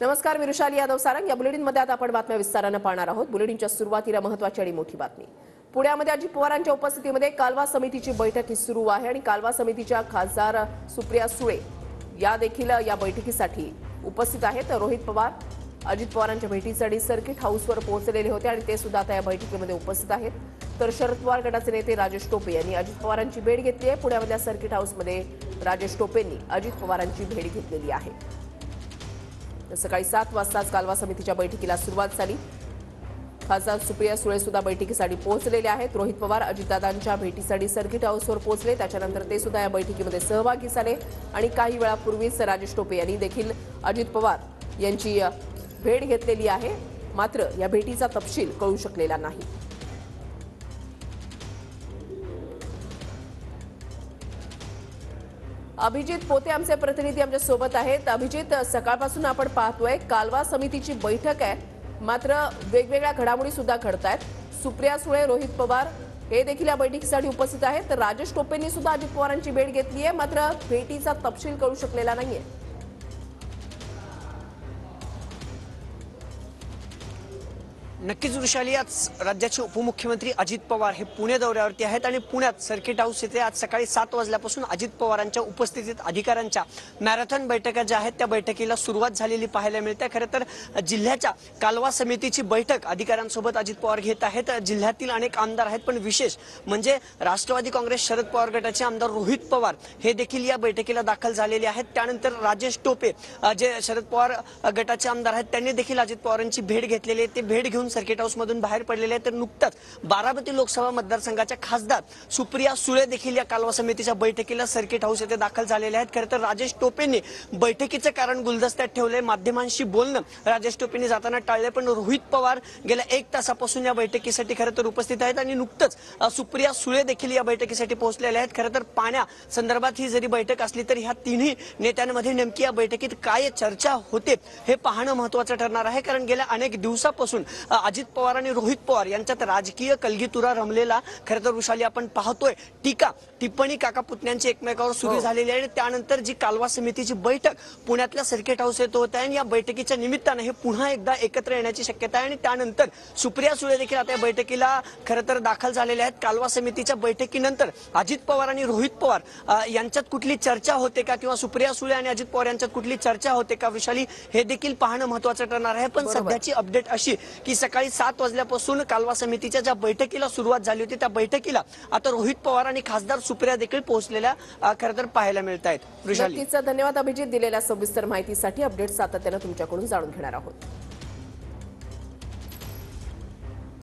नमस्कार, मी ऋषाली यादव सारंग। या बुलेटिनमध्ये आता आपण बातम्या विस्ताराने पाहणार आहोत। बुलेटिनच्या सुरुवातीला महत्त्वाची आणि मोठी बातमी। पुण्यामध्ये अजित पवारांच्या उपस्थितीमध्ये कालवा समितीची बैठक सुरू आहे आणि कालवा समितीच्या खासदार सुप्रिया सुळे या देखील या बैठकीसाठी उपस्थित आहेत। रोहित पवार अजित पवारांच्या भेटीसाठी सर्किट हाऊसवर पोहोचलेले होते आणि ते सुद्धा आता या बैठकीमध्ये उपस्थित आहेत। तर शरद पवार गटाचे नेते राजेश टोपे यांनी अजित पवारांची भेट घेतली आहे। पुण्यामधल्या सर्किट हाऊसमध्ये राजेश टोपेंनी अजित पवारांची भेट घेतलेली आहे। सकाळी 7 वाजताच कालवा समितीच्या बैठकीला सुरुवात झाली। खासदार सुप्रिया सुळे सुद्धा बैठकीसाठी पोहोचलेले आहेत। रोहित पवार अजितदादांच्या भेटीसाठी सर्किट हाऊसवर पोहोचले, त्याच्यानंतर ते सुद्धा या बैठकीमध्ये सहभागी झाले आणि काही वेळापूर्वीच राजेश टोपे यांनी देखील अजित पवार यांची भेट घेतलेली आहे। मात्र या भेटीचा तपशील कळू शकलेला नाही। अभिजित पोते आमचे प्रतिनिधी आमच्या सोबत आहेत। अभिजित, सकाळपासून आपण पाहतोय कालवा समितीची बैठक आहे, मात्र वेगवेगळ्या घडामोडी सुद्धा घडतायत। सुप्रिया सुळे, रोहित पवार हे देखील या बैठकीसाठी उपस्थित आहेत। तर राजेश टोपेंनी सुद्धा अजित पवारांची भेट घेतली आहे, मात्र भेटीचा तपशील कळू शकलेला नाहीये। नक्कीच ऋषाली, आज राज्याचे उपमुख्यमंत्री अजित पवार हे पुणे दौऱ्यावरती आहेत आणि पुण्यात सर्किट हाऊस येथे आज सकाळी 7 वाजल्यापासून अजित पवारांच्या उपस्थितीत अधिकाऱ्यांच्या मॅरेथॉन बैठका ज्या आहेत त्या बैठकीला सुरुवात झालेली पाहायला मिळते। खरं तर जिल्ह्याच्या कालवा समितीची बैठक अधिकाऱ्यांसोबत अजित पवार घेत आहेत। जिल्ह्यातील अनेक आमदार आहेत, पण विशेष म्हणजे राष्ट्रवादी काँग्रेस शरद पवार गटाचे आमदार रोहित पवार हे देखील या बैठकीला दाखल झालेले आहेत। त्यानंतर राजेश टोपे जे शरद पवार गटाचे आमदार आहेत त्यांनी देखील अजित पवारांची भेट घेतलेली आहे। ते भेट घेऊन सर्किट हाऊस मधून बाहेर पडलेले आहेत। तर नुकताच बारामती लोकसभा मतदारसंघाच्या खासदार सुप्रिया सुळे देखील या कालवा समितीच्या बैठकीला सर्किट हाऊस येथे दाखल झालेले आहेत। खरं तर राजेश टोपेंनी बैठकीचं कारण गुलदस्त्यात ठेवले, माध्यमांशी बोलणं राजेश टोपेंनी जाताना टाळले, पण रोहित पवार गेल्या 1 तासापासून या बैठकीसाठी खरं तर उपस्थित आहेत आणि नुकतंच सुप्रिया सुळे देखील या बैठकीसाठी पोहोचलेले आहेत। खरं तर पाण्या संदर्भात ही जरी बैठक असली तरी ह्या तिन्ही नेत्यांमध्ये नेमकी या बैठकीत काय चर्चा होते हे पाहणं महत्त्वाचं ठरणार आहे। कारण गेल्या अनेक दिवसापासून अजित पवार आणि रोहित पवार यांच्यात राजकीय कलगीतुरा रमलेला खरं तर ऋषाली आपण पाहतोय। टिप्पणी काका पुतण्यांची एकमेकावर सुरू झालेली आहे। त्यानंतर जी कालवा समितीची बैठक पुण्यातल्या सर्किट हाऊस येत होत आहे आणि या बैठकीच्या निमित्तानं हे पुन्हा एकदा एकत्र येण्याची शक्यता आहे आणि त्यानंतर सुप्रिया सुळे देखील आता या बैठकीला खरं तर दाखल झालेले आहेत। कालवा समितीच्या बैठकीनंतर अजित पवार आणि रोहित पवार यांच्यात कुठली चर्चा होते का किंवा सुप्रिया सुळे आणि अजित पवार यांच्यात कुठली चर्चा होते का विशाली, हे देखील पाहणं महत्त्वाचं ठरणार आहे। पण सध्याची अपडेट अशी की सकाळी 7 वाजल्यापासून कालवा समितीच्या ज्या बैठकीला सुरुवात झाली होती त्या बैठकीला आता रोहित पवार आणि खासदार सुप्रिया देखील पोहोचलेल्या खरं तर पाहायला मिळत आहेत। नक्कीच धन्यवाद अभिजित, दिलेल्या सविस्तर माहितीसाठी। अपडेट सातत्याने तुमच्याकडून जाणून घेणार आहोत।